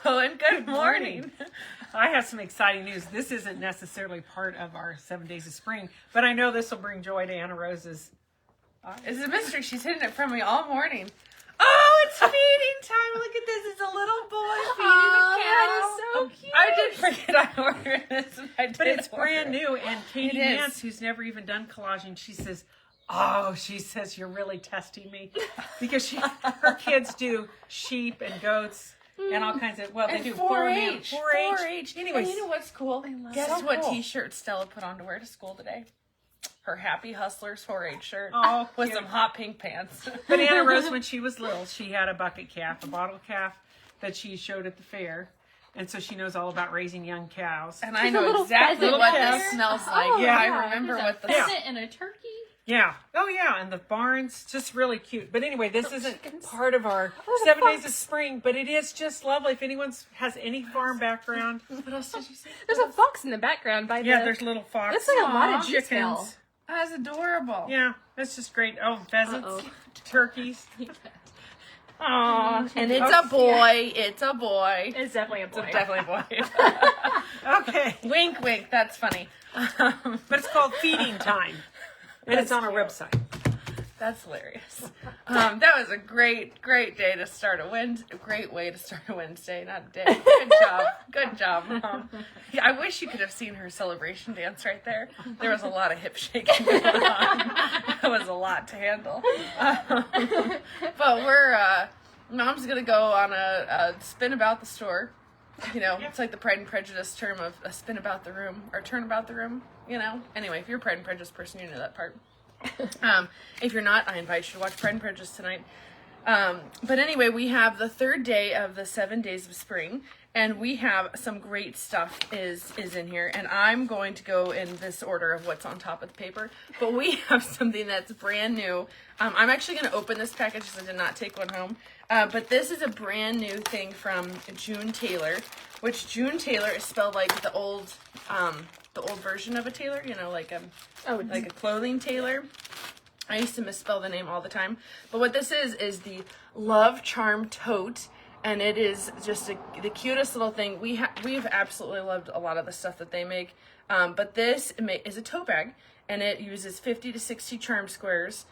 Hello and good morning. I have some exciting news. This isn't necessarily part of our 7 days of spring, but I know this will bring joy to Anna Rose's. It's a mystery. She's hidden it from me all morning. Oh, it's feeding time. Look at this. It's a little boy feeding a cat. That is so cute. I did forget I ordered this. But it's brand new, and Katie Nance, who's never even done collaging, she says, you're really testing me. Because her kids do sheep and goats and all kinds of, they do 4-H. 4-H. Anyways, you know what's cool? Guess what cool. t-shirt Stella put on to wear to school today? Her Happy Hustlers 4-H shirt with some hot pink pants. But Anna Rose, when she was little, she had a bucket calf, a bottle calf that she showed at the fair. And so she knows all about raising young cows. And I know exactly what this smells like. Oh, yeah. I remember what the pheasant and a turkey. Yeah. Oh, yeah. And the barn's just really cute. But anyway, this isn't part of our 7 days of spring, but it is just lovely. If anyone has any farm background. What else did you say? There's a fox in the background by the... Yeah, there's little fox. It's like a lot of chickens. detail. That's adorable. Yeah, that's just great. Oh, pheasants, turkeys. Aww. And it's a boy. It's a boy. It's definitely a boy. It's definitely a boy. Okay. Wink, wink. That's funny. But it's called Feeding Time. And it's on our website. That's hilarious. That was a great day to start a Wednesday. Great way to start a Wednesday, not a day. Good job. Good job, Mom. Yeah, I wish you could have seen her celebration dance right there. There was a lot of hip shaking going on. That was a lot to handle. But Mom's going to go on a spin about the store. You know, it's like the Pride and Prejudice term of a spin about the room or turn about the room, you know. Anyway, if you're a Pride and Prejudice person, you know that part. If you're not, I invite you to watch Pride and Prejudice tonight. But anyway, we have the third day of the 7 days of spring, and we have some great stuff is in here, and I'm going to go in this order of what's on top of the paper, but we have something that's brand new. I'm actually going to open this package because I did not take one home, but this is a brand new thing from June Taylor, which June Taylor is spelled like the old version of a tailor, you know, like a clothing tailor. I used to misspell the name all the time. But what this is the Love Charm Tote. And it is just the cutest little thing. We've absolutely loved a lot of the stuff that they make. But this is a tote bag. And it uses 50 to 60 charm squares.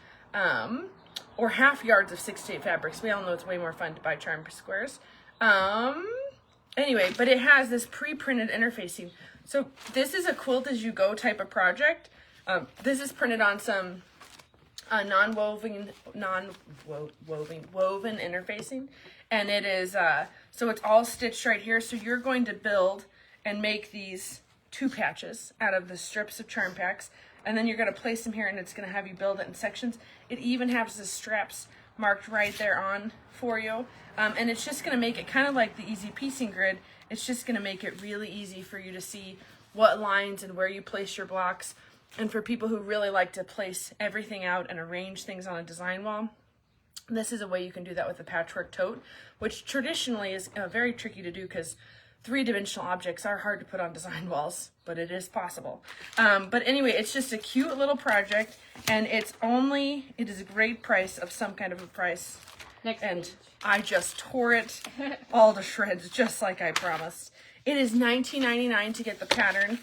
Or half yards of 6 to 8 fabrics. We all know it's way more fun to buy charm squares. Anyway, but it has this pre-printed interfacing. So this is a Quilt-As-You-Go type of project. This is printed on some woven interfacing, and it is so it's all stitched right here. So you're going to build and make these 2 patches out of the strips of charm packs, and then you're going to place them here, and it's going to have you build it in sections. It even has the straps marked right there on for you, and it's just going to make it kind of like the easy piecing grid. It's just going to make it really easy for you to see what lines and where you place your blocks. And for people who really like to place everything out and arrange things on a design wall, this is a way you can do that with a patchwork tote, which traditionally is very tricky to do because 3-dimensional objects are hard to put on design walls, but it is possible. But anyway, it's just a cute little project, and it is a great price of some kind of a price. Next page. I just tore it all to shreds, just like I promised. It is $19.99 to get the pattern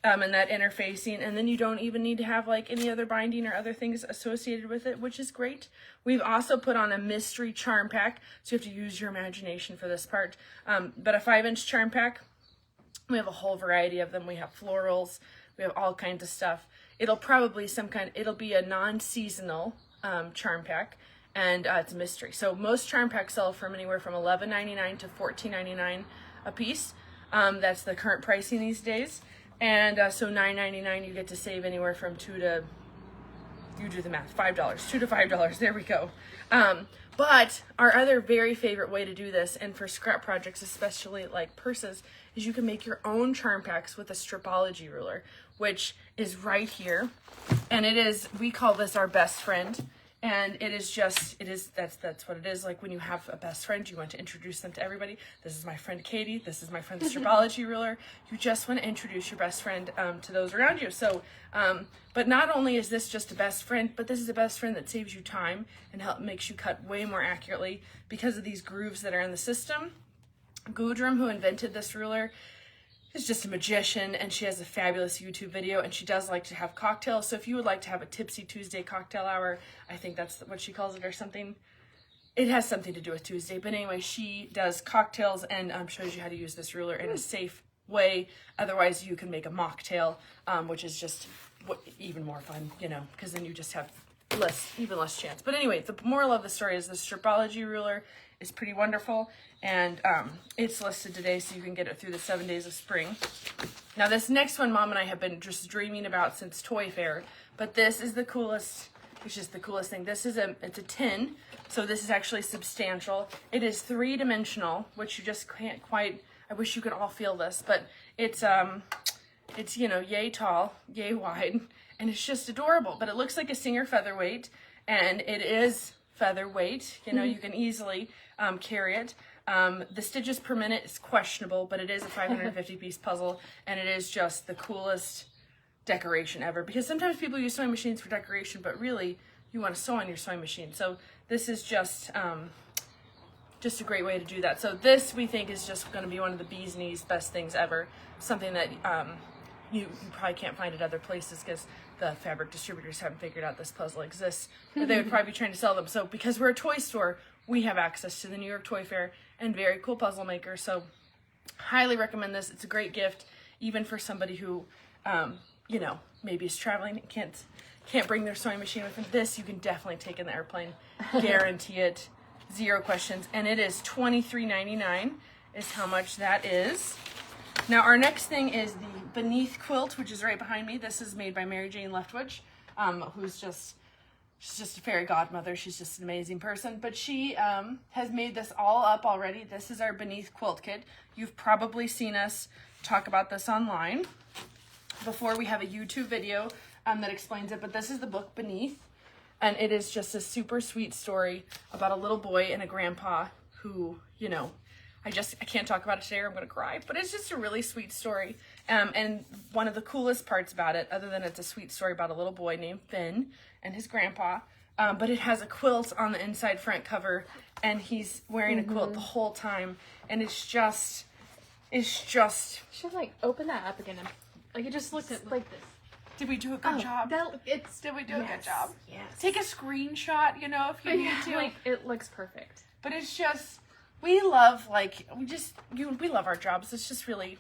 and that interfacing, and then you don't even need to have like any other binding or other things associated with it, which is great. We've also put on a mystery charm pack, so you have to use your imagination for this part. But a 5-inch charm pack, we have a whole variety of them. We have florals, we have all kinds of stuff. It'll be a non-seasonal charm pack. And it's a mystery. So most charm packs sell from anywhere from $11.99 to $14.99 a piece. That's the current pricing these days. And so $9.99 you get to save anywhere from $2 to, you do the math, $5, $2 to $5. There we go. But our other very favorite way to do this, and for scrap projects, especially like purses, is you can make your own charm packs with a Stripology ruler, which is right here. And we call this our best friend. And that's what it is. Like when you have a best friend, you want to introduce them to everybody. This is my friend Katie. This is my friend the Stripology ruler. You just want to introduce your best friend to those around you. So, but not only is this just a best friend, but this is a best friend that saves you time and makes you cut way more accurately because of these grooves that are in the system. Gudrun, who invented this ruler, is just a magician, and she has a fabulous YouTube video, and she does like to have cocktails. So if you would like to have a Tipsy Tuesday cocktail hour, I think that's what she calls it or something. It has something to do with Tuesday, but anyway, she does cocktails and shows you how to use this ruler in a safe way. Otherwise, you can make a mocktail, which is just even more fun, you know, because then you just have even less chance. But anyway, the moral of the story is the Stripology ruler is pretty wonderful, and it's listed today, so you can get it through the 7 days of spring. Now, this next one, Mom and I have been just dreaming about since Toy Fair, but this is the coolest. It's just the coolest thing. It's a tin, so this is actually substantial. It is 3-dimensional, which you just can't quite. I wish you could all feel this, but it's you know, yay tall, yay wide, and it's just adorable. But it looks like a Singer featherweight, and it is featherweight. You know, you can easily carry it. The stitches per minute is questionable, but it is a 550-piece puzzle, and it is just the coolest decoration ever, because sometimes people use sewing machines for decoration, but really you want to sew on your sewing machine. So this is just a great way to do that. So this, we think, is just going to be one of the bee's knees best things ever. Something that you probably can't find at other places because the fabric distributors haven't figured out this puzzle exists, but they would probably be trying to sell them. So because we're a toy store, we have access to the New York Toy Fair and very cool puzzle makers. So highly recommend this. It's a great gift, even for somebody who you know, maybe is traveling and can't bring their sewing machine with them. This you can definitely take in the airplane. Guarantee it. 0 questions. And it is $23.99 is how much that is. Now our next thing is the Beneath quilt, which is right behind me. This is made by Mary Jane Leftwich, who's she's just a fairy godmother. She's just an amazing person. But she has made this all up already. This is our Beneath Quilt Kit. You've probably seen us talk about this online before. We have a YouTube video that explains it, but this is the book Beneath, and it is just a super sweet story about a little boy and a grandpa who, you know, I can't talk about it today or I'm going to cry, but it's just a really sweet story. And one of the coolest parts about it, other than it's a sweet story about a little boy named Finn and his grandpa, but it has a quilt on the inside front cover, and he's wearing a quilt the whole time, and it's just Should like open that up again. Like it just looks like this. Did we do a good job? Did we do a good job? Yes. Take a screenshot, you know, if you need to. Like it looks perfect. But it's just, we love our jobs. It's really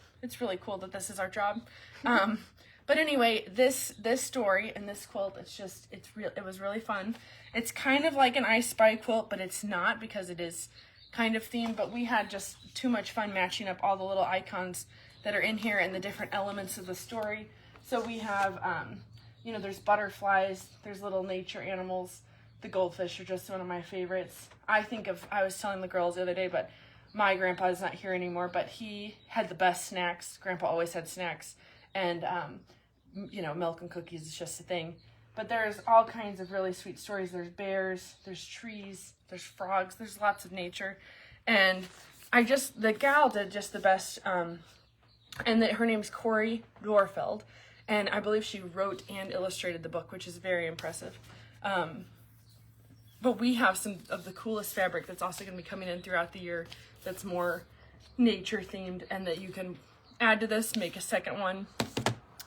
cool that this is our job. But anyway, this story and this quilt, it was really fun. It's kind of like an I Spy quilt, but it's not, because it is kind of themed. But we had just too much fun matching up all the little icons that are in here and the different elements of the story. So we have, you know, there's butterflies, there's little nature animals. The goldfish are just one of my favorites. I was telling the girls the other day, but my grandpa is not here anymore, but he had the best snacks. Grandpa always had snacks. And, you know, milk and cookies is just a thing. But there's all kinds of really sweet stories. There's bears, there's trees, there's frogs, there's lots of nature. And the gal did just the best, and her name's Corey Dorfeld. And I believe she wrote and illustrated the book, which is very impressive. But we have some of the coolest fabric that's also going to be coming in throughout the year that's more nature themed, and that you can add to this, make a second one.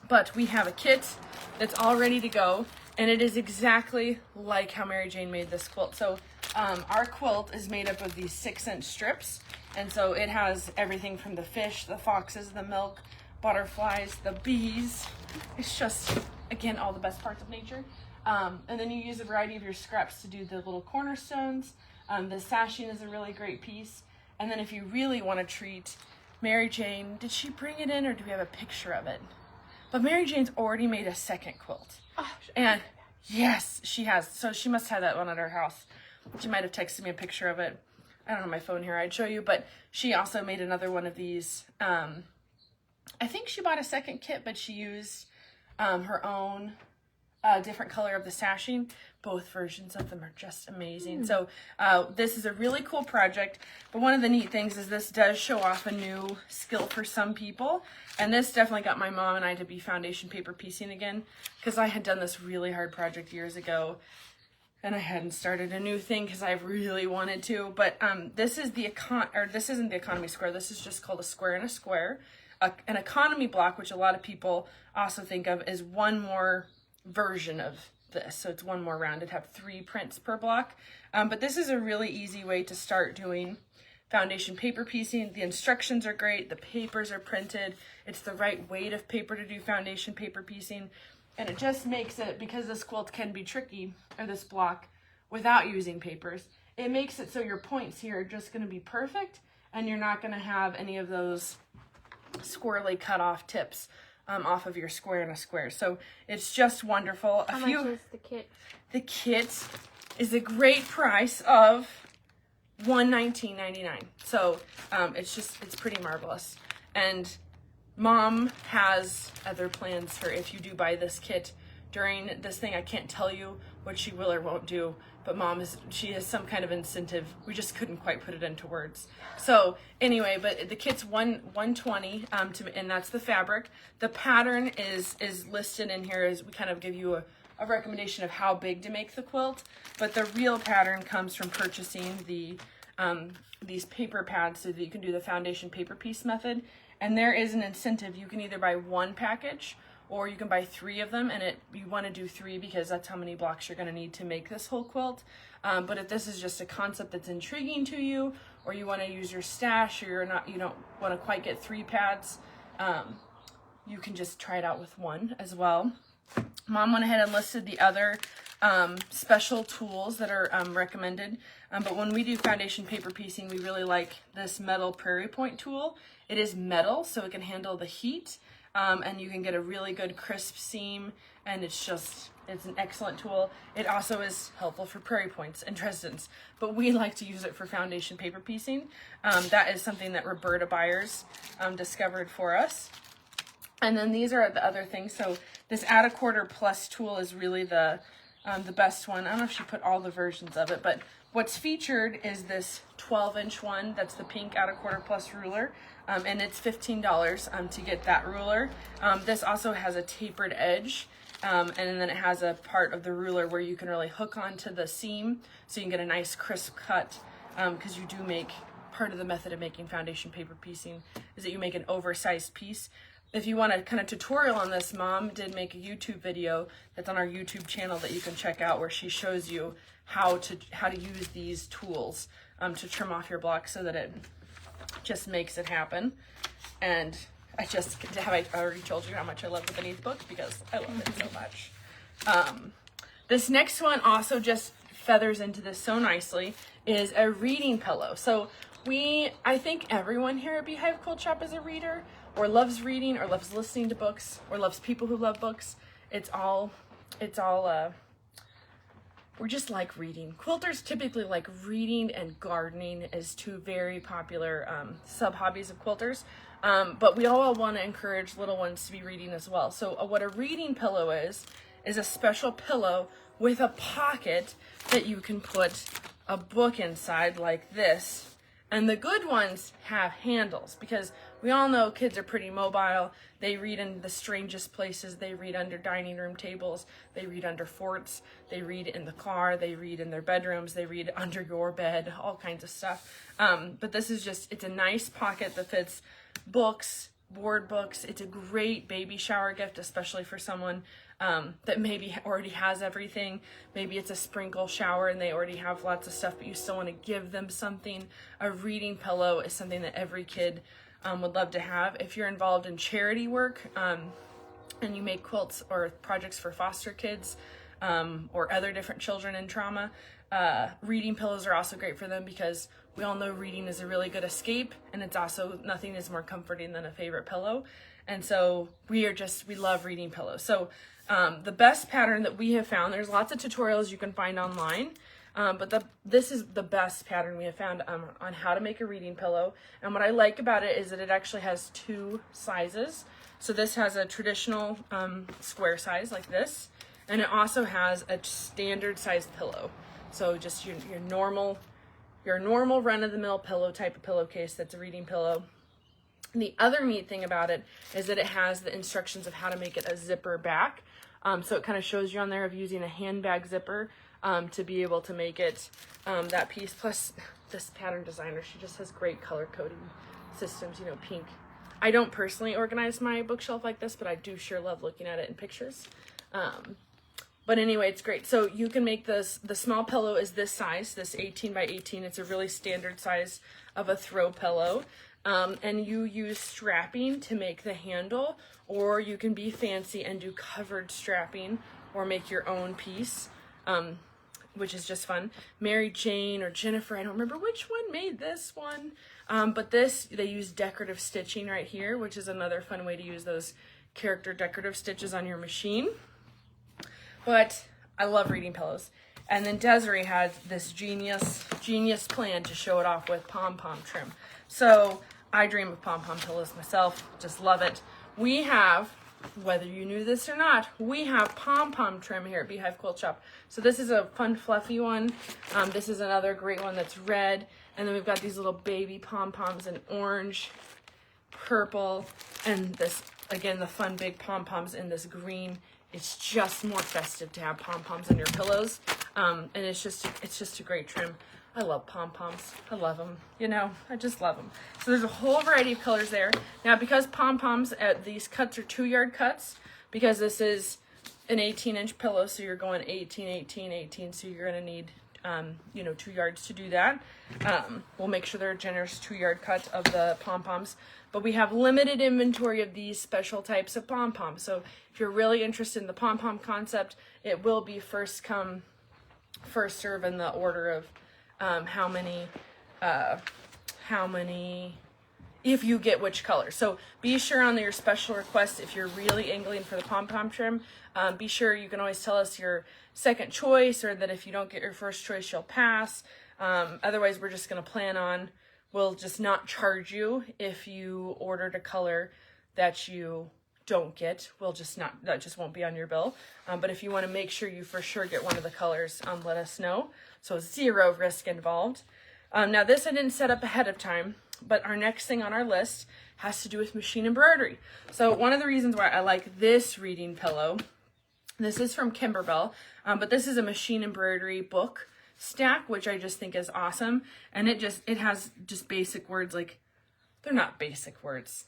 But we have a kit that's all ready to go, and it is exactly like how Mary Jane made this quilt. So our quilt is made up of these 6-inch strips, and so it has everything from the fish, the foxes, the milk, butterflies, the bees. It's just, again, all the best parts of nature. And then you use a variety of your scraps to do the little cornerstones. The sashing is a really great piece. And then if you really want to treat Mary Jane, did she bring it in, or do we have a picture of it? But Mary Jane's already made a second quilt. Oh, and yes, she has. So she must have that one at her house. She might have texted me a picture of it. I don't have my phone here. I'd show you. But she also made another one of these. I think she bought a second kit, but she used her own different color of the sashing. Both versions of them are just amazing. So this is a really cool project. But one of the neat things is this does show off a new skill for some people. And this definitely got my mom and I to be foundation paper piecing again, because I had done this really hard project years ago. and I hadn't started a new thing because I really wanted to. But this is this isn't the economy square. This is just called a square in a square. An economy block, which a lot of people also think of, is one more version of this. So it's one more round. It'd have 3 prints per block. But this is a really easy way to start doing foundation paper piecing. The instructions are great. The papers are printed. It's the right weight of paper to do foundation paper piecing. And it just makes it, because this quilt can be tricky, or this block, without using papers, it makes it so your points here are just going to be perfect, and you're not going to have any of those squirrely cut off tips off of your square in a square. So it's just wonderful. How much is the kit? The kit is a great price of $119.99. So it's pretty marvelous. And Mom has other plans for if you do buy this kit during this thing. I can't tell you what she will or won't do, but she has some kind of incentive. We just couldn't quite put it into words. So anyway, but the kit's $120, and that's the fabric. The pattern is listed in here as we kind of give you a recommendation of how big to make the quilt, but the real pattern comes from purchasing these paper pads so that you can do the foundation paper piece method. And there is an incentive. You can either buy 1 package or you can buy 3 of them, and you want to do 3 because that's how many blocks you're going to need to make this whole quilt. But if this is just a concept that's intriguing to you, or you want to use your stash, or you don't want to quite get 3 pads, you can just try it out with 1 as well. Mom went ahead and listed the other special tools that are recommended. But when we do foundation paper piecing, we really like this metal prairie point tool. It is metal, so it can handle the heat, and you can get a really good crisp seam, and it's an excellent tool. It also is helpful for prairie points and Dresdens, but we like to use it for foundation paper piecing. That is something that Roberta Byers discovered for us. And then these are the other things. So this add a quarter plus tool is really the best one. I don't know if she put all the versions of it, but what's featured is this 12-inch one. That's the pink add a quarter plus ruler, and it's $15 to get that ruler. This also has a tapered edge, and then it has a part of the ruler where you can really hook onto the seam, so you can get a nice crisp cut, because you do make, part of the method of making foundation paper piecing is that you make an oversized piece. If you want a kind of tutorial on this, Mom did make a YouTube video that's on our YouTube channel that you can check out, where she shows you how to use these tools to trim off your block so that it just makes it happen. And I already told you how much I love the Beneath book because I love it so much. This next one also just feathers into this so nicely, is a reading pillow. So I think everyone here at Beehive Quilt Shop is a reader, or loves reading, or loves listening to books, or loves people who love books. We just like reading. Quilters typically like reading, and gardening is 2 very popular sub-hobbies of quilters. But we all want to encourage little ones to be reading as well. So what a reading pillow is a special pillow with a pocket that you can put a book inside like this. And the good ones have handles, because we all know kids are pretty mobile. They read in the strangest places. They read under dining room tables. They read under forts. They read in the car. They read in their bedrooms. They read under your bed, all kinds of stuff. But this is it's a nice pocket that fits books, board books. It's a great baby shower gift, especially for someone that maybe already has everything. Maybe it's a sprinkle shower and they already have lots of stuff, but you still want to give them something. A reading pillow is something that every kid would love to have. If you're involved in charity work and you make quilts or projects for foster kids or other different children in trauma, reading pillows are also great for them, because we all know reading is a really good escape, and it's also, nothing is more comforting than a favorite pillow. And so we love reading pillows. So the best pattern that we have found, there's lots of tutorials you can find online, but this is the best pattern we have found on how to make a reading pillow. And what I like about it is that it actually has 2 sizes. So this has a traditional square size like this, and it also has a standard size pillow. So just your normal run-of-the-mill pillow type of pillowcase that's a reading pillow. And the other neat thing about it is that it has the instructions of how to make it a zipper back. So it kind of shows you on there of using a handbag zipper to be able to make it that piece. Plus, this pattern designer, she just has great color coding systems, you know, pink. I don't personally organize my bookshelf like this, but I do sure love looking at it in pictures. But anyway, it's great. So you can make this, the small pillow is this size, this 18 by 18. It's a really standard size of a throw pillow. And you use strapping to make the handle, or you can be fancy and do covered strapping or make your own piece, which is just fun. Mary Jane or Jennifer, I don't remember which one made this one. But this, they use decorative stitching right here, which is another fun way to use those character decorative stitches on your machine. But I love reading pillows. And then Desiree had this genius plan to show it off with pom-pom trim. So I dream of pom-pom pillows myself, just love it. We have, whether you knew this or not, we have pom-pom trim here at Beehive Quilt Shop. So this is a fun fluffy one. This is another great one that's red. And then we've got these little baby pom-poms in orange, purple, and this, again, the fun big pom-poms in this green. It's just more festive to have pom-poms on your pillows. And it's just a great trim. I love pom-poms. I love them. You know, I just love them. So there's a whole variety of colors there. Now, because pom-poms, these cuts are 2-yard cuts, because this is an 18-inch pillow, so you're going 18, 18, 18, so you're going to need, you know, 2 yards to do that. We'll make sure they're a generous 2-yard cut of the pom-poms. But we have limited inventory of these special types of pom-poms. So if you're really interested in the pom-pom concept, it will be first come, first serve in the order of how many, if you get which color. So be sure on your special request, if you're really angling for the pom-pom trim, be sure you can always tell us your second choice, or that if you don't get your first choice, you'll pass. Otherwise, we're just going to plan on, we'll just not charge you if you ordered a color that you don't get. We'll just not, that just won't be on your bill. But if you want to make sure you for sure get one of the colors, let us know. So 0 risk involved. Now this I didn't set up ahead of time, but our next thing on our list has to do with machine embroidery. So one of the reasons why I like this reading pillow, this is from Kimberbell, but this is a machine embroidery book stack, which I just think is awesome. And it has just basic words, like, they're not basic words.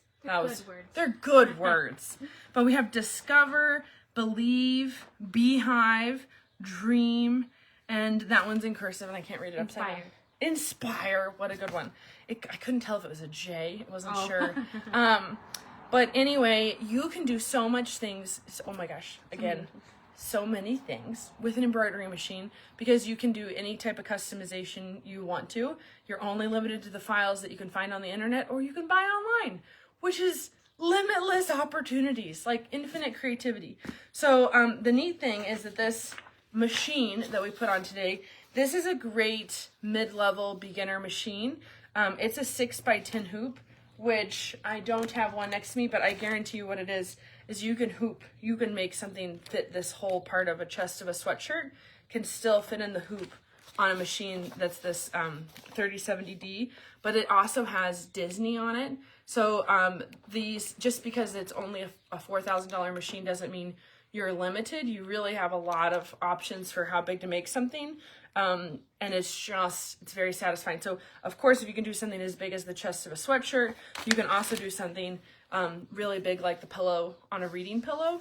They're good words. But we have discover, believe, beehive, dream, and that one's in cursive, and I can't read it upside down. Inspire, what a good one. I couldn't tell if it was a J, I wasn't sure. But anyway, you can do so much things. Oh my gosh, again, so many things with an embroidery machine, because you can do any type of customization you want to. You're only limited to the files that you can find on the internet, or you can buy online, which is limitless opportunities, like infinite creativity. So the neat thing is that this machine that we put on today, this is a great mid-level beginner machine. It's a 6x10 hoop, which I don't have one next to me, but I guarantee you what it is you can make something fit this whole part of a chest of a sweatshirt, can still fit in the hoop on a machine that's this 3070D, but it also has Disney on it. So these, just because it's only a $4,000 machine doesn't mean you're limited. You really have a lot of options for how big to make something. And it's very satisfying. So of course, if you can do something as big as the chest of a sweatshirt, you can also do something really big like the pillow on a reading pillow.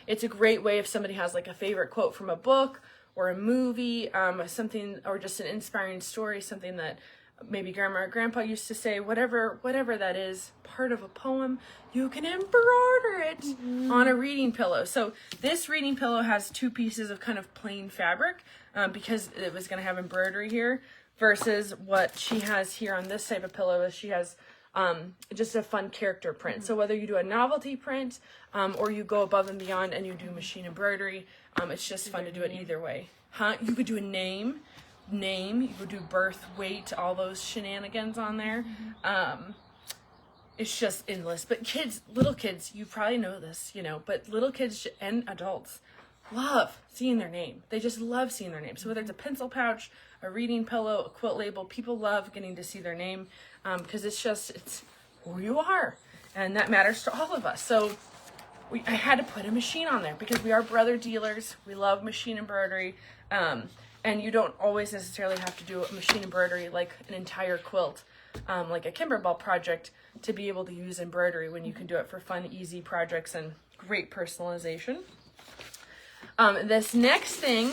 It's a great way if somebody has like a favorite quote from a book or a movie, something, or just an inspiring story, something that maybe grandma or grandpa used to say, whatever that is, part of a poem, you can embroider it on a reading pillow. So this reading pillow has 2 pieces of kind of plain fabric, because it was going to have embroidery here, versus what she has here on this type of pillow is she has just a fun character print. So whether you do a novelty print, or you go above and beyond and you do machine embroidery, it's just fun to do it either way. You could do a name, you could do birth, weight, all those shenanigans on there. It's just endless. But kids, little kids, you probably know this, but little kids and adults love seeing their name. They just love seeing their name. So whether it's a pencil pouch, a reading pillow, a quilt label, people love getting to see their name, because it's who you are, and that matters to all of us. So I had to put a machine on there because we are brother dealers. We love machine embroidery. And you don't always necessarily have to do a machine embroidery like an entire quilt, like a Kimberbell project, to be able to use embroidery when you can do it for fun, easy projects and great personalization. This next thing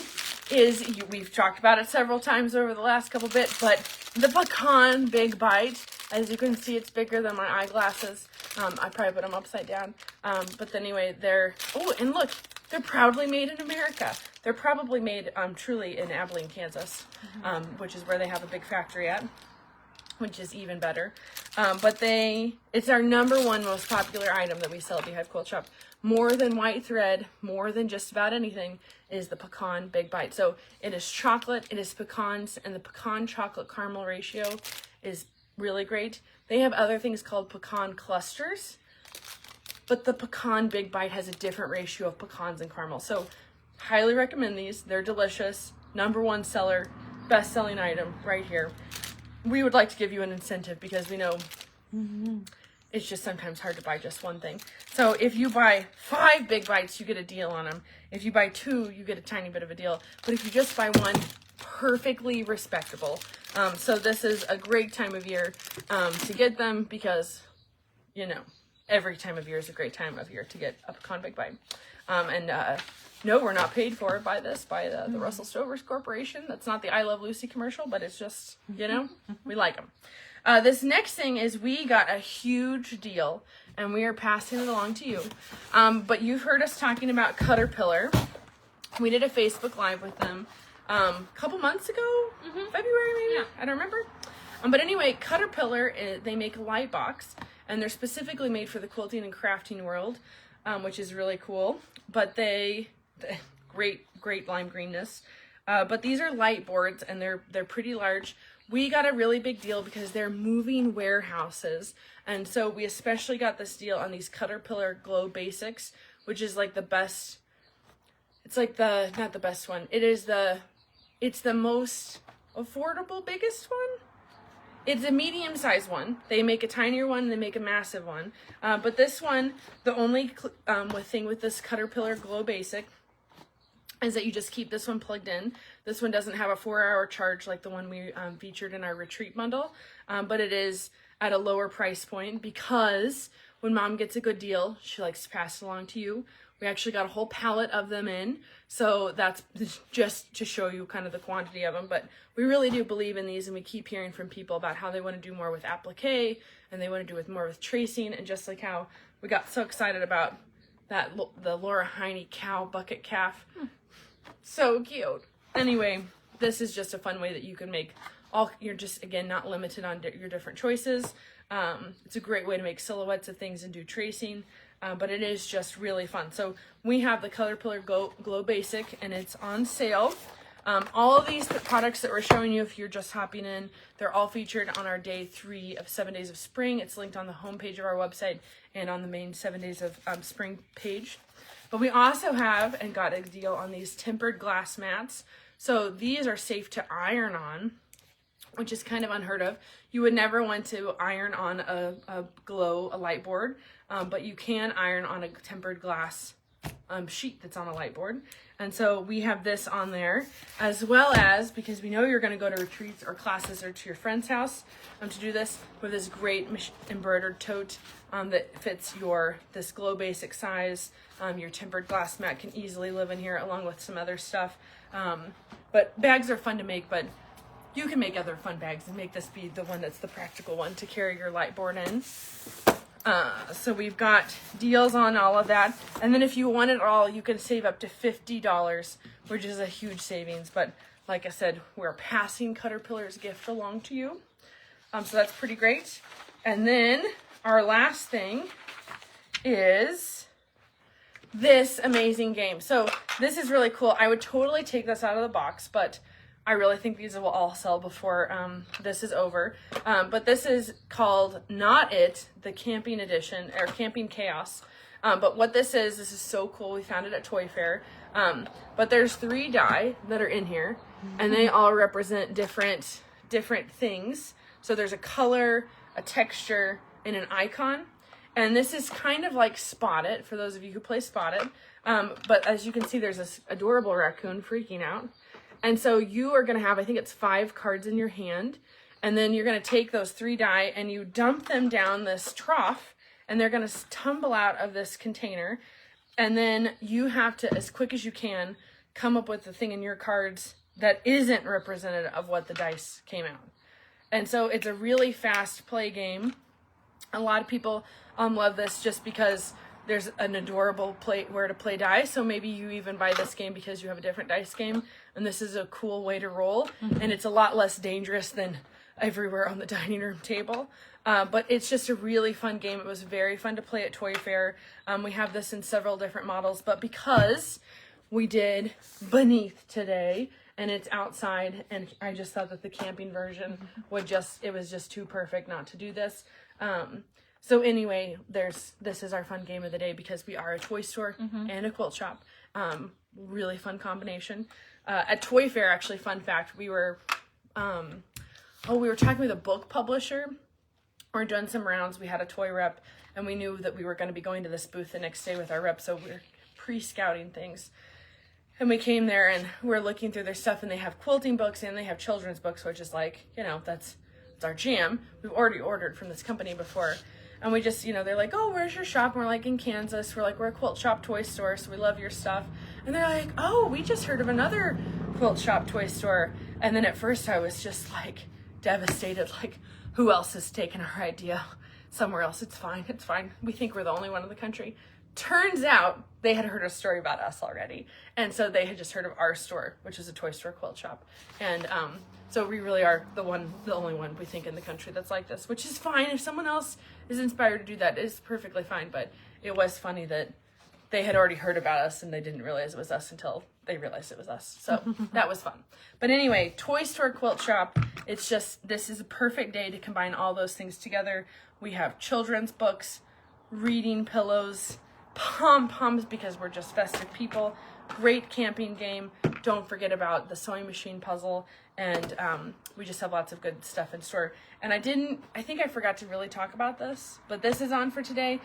is, we've talked about it several times over the last couple bits, but the Pecan Big Bite. As you can see, it's bigger than my eyeglasses. I probably put them upside down. But anyway, and look, they're proudly made in America. They're probably made truly in Abilene, Kansas, which is where they have a big factory at, which is even better. But it's our #1 most popular item that we sell at Beehive Quilt Shop. More than white thread, more than just about anything, is the Pecan Big Bite. So it is chocolate, it is pecans, and the pecan chocolate caramel ratio is really great. They have other things called pecan clusters, but the Pecan Big Bite has a different ratio of pecans and caramel. So highly recommend these. They're delicious. #1 seller, best-selling item right here. We would like to give you an incentive because we know it's just sometimes hard to buy just one thing. So if you buy 5 Big Bites, you get a deal on them. If you buy 2, you get a tiny bit of a deal. But if you just buy 1, perfectly respectable. So this is a great time of year to get them because, every time of year is a great time of year to get a Pecan Big Bite. No, we're not paid for by the Russell Stover's Corporation. That's not the I Love Lucy commercial, but it's just, we like them. This next thing is we got a huge deal, and we are passing it along to you. But you've heard us talking about CutterPillar. We did a Facebook Live with them a couple months ago, February maybe? Yeah. I don't remember. But anyway, CutterPillar, they make a light box, and they're specifically made for the quilting and crafting world, which is really cool. But great lime greenness. But these are light boards, and they're pretty large. We got a really big deal because they're moving warehouses. And so we especially got this deal on these CutterPillar Glow Basics, which is like the best. It's like not the best one. It's the most affordable, biggest one. It's a medium-sized one. They make a tinier one and they make a massive one. But this one, the only thing with this CutterPillar Glow Basic is that you just keep this one plugged in. This one doesn't have a 4-hour charge like the one we featured in our retreat bundle, but it is at a lower price point because when Mom gets a good deal, she likes to pass it along to you. We actually got a whole pallet of them in, so that's just to show you kind of the quantity of them, but we really do believe in these, and we keep hearing from people about how they want to do more with applique, and they want to do more with tracing, and just like how we got so excited about the Laura Heine cow bucket calf. So cute. Anyway, this is just a fun way that you can make you're just, again, not limited on your different choices. It's a great way to make silhouettes of things and do tracing, but it is just really fun. So we have the CutterPillar Glow Basic, and it's on sale. All of these products that we're showing you, if you're just hopping in, they're all featured on our day 3 of 7 Days of Spring. It's linked on the homepage of our website and on the main 7 Days of Spring page. But we also have and got a deal on these tempered glass mats. So these are safe to iron on, which is kind of unheard of. You would never want to iron on a light board, but you can iron on a tempered glass sheet that's on a light board. And so we have this on there, as well as, because we know you're going to go to retreats or classes or to your friend's house to do this, with this great embroidered tote that fits this Glow Basic size. Your tempered glass mat can easily live in here along with some other stuff. But bags are fun to make, but you can make other fun bags and make this be the one that's the practical one to carry your light board in. So we've got deals on all of that. And then if you want it all, you can save up to $50, which is a huge savings. But like I said, we're passing CutterPillar's gift along to you. So that's pretty great. And then our last thing is this amazing game. So this is really cool. I would totally take this out of the box, but I really think these will all sell before this is over. But this is called Not It, the Camping Edition, or Camping Chaos. But what this is so cool. We found it at Toy Fair. But there's 3 die that are in here, and they all represent different things. So there's a color, a texture, and an icon. And this is kind of like Spot It, for those of you who play Spot It. But as you can see, there's this adorable raccoon freaking out. And so you are going to have, I think it's 5 cards in your hand. And then you're going to take those 3 die and you dump them down this trough. And they're going to tumble out of this container. And then you have to, as quick as you can, come up with the thing in your cards that isn't representative of what the dice came out. And so it's a really fast play game. A lot of people love this just because there's an adorable where to play dice. So maybe you even buy this game because you have a different dice game. And this is a cool way to roll. And it's a lot less dangerous than everywhere on the dining room table. But it's just a really fun game. It was very fun to play at Toy Fair. We have this in several different models. But because we did Beneath today, and it's outside, and I just thought that the camping version it was just too perfect not to do this. So anyway, this is our fun game of the day because we are a toy store and a quilt shop. Really fun combination. At Toy Fair, actually, fun fact, we were talking with a book publisher. We're doing some rounds. We had a toy rep, and we knew that we were going to be going to this booth the next day with our rep, so we're pre-scouting things. And we came there and we're looking through their stuff, and they have quilting books and they have children's books, which is like, that's our jam. We've already ordered from this company before. And we just, they're like, oh, where's your shop? And we're like, in Kansas. We're like, we're a quilt shop toy store, so we love your stuff. And they're like, oh, we just heard of another quilt shop toy store. And then at first I was just like devastated, like, who else has taken our idea somewhere else? It's fine. We think we're the only one in the country. Turns out they had heard a story about us already. And so they had just heard of our store, which is a toy store quilt shop. And so we really are the only one we think in the country that's like this, which is fine. If someone else is inspired to do that, it's perfectly fine. But it was funny that they had already heard about us and they didn't realize it was us until they realized it was us. So that was fun. But anyway, Toy Store Quilt Shop, this is a perfect day to combine all those things together. We have children's books, reading pillows, pom-poms because we're just festive people, great camping game. Don't forget about the sewing machine puzzle, and we just have lots of good stuff in store. And I think I forgot to really talk about this, but this is on for today.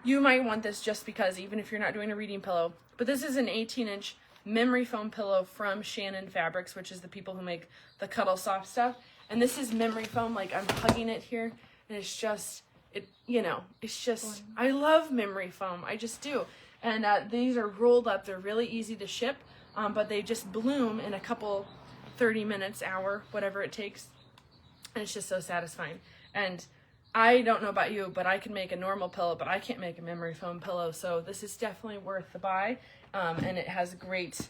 You might want this just because, even if you're not doing a reading pillow, but this is an 18-inch memory foam pillow from Shannon Fabrics, which is the people who make the Cuddle Soft stuff. And this is memory foam, like I'm hugging it here, and it's just, I love memory foam. I just do. And these are rolled up. They're really easy to ship, but they just bloom in a couple 30 minutes, hour, whatever it takes. And it's just so satisfying. And I don't know about you, but I can make a normal pillow, but I can't make a memory foam pillow. So this is definitely worth the buy. And it has great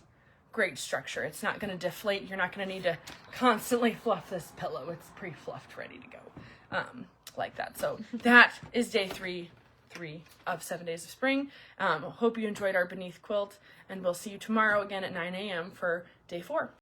structure. It's not going to deflate. You're not going to need to constantly fluff this pillow. It's pre-fluffed, ready to go. Like that. So that is day 3 of 7 days of spring. Hope you enjoyed our Beneath quilt, and we'll see you tomorrow again at 9 a.m. for day 4.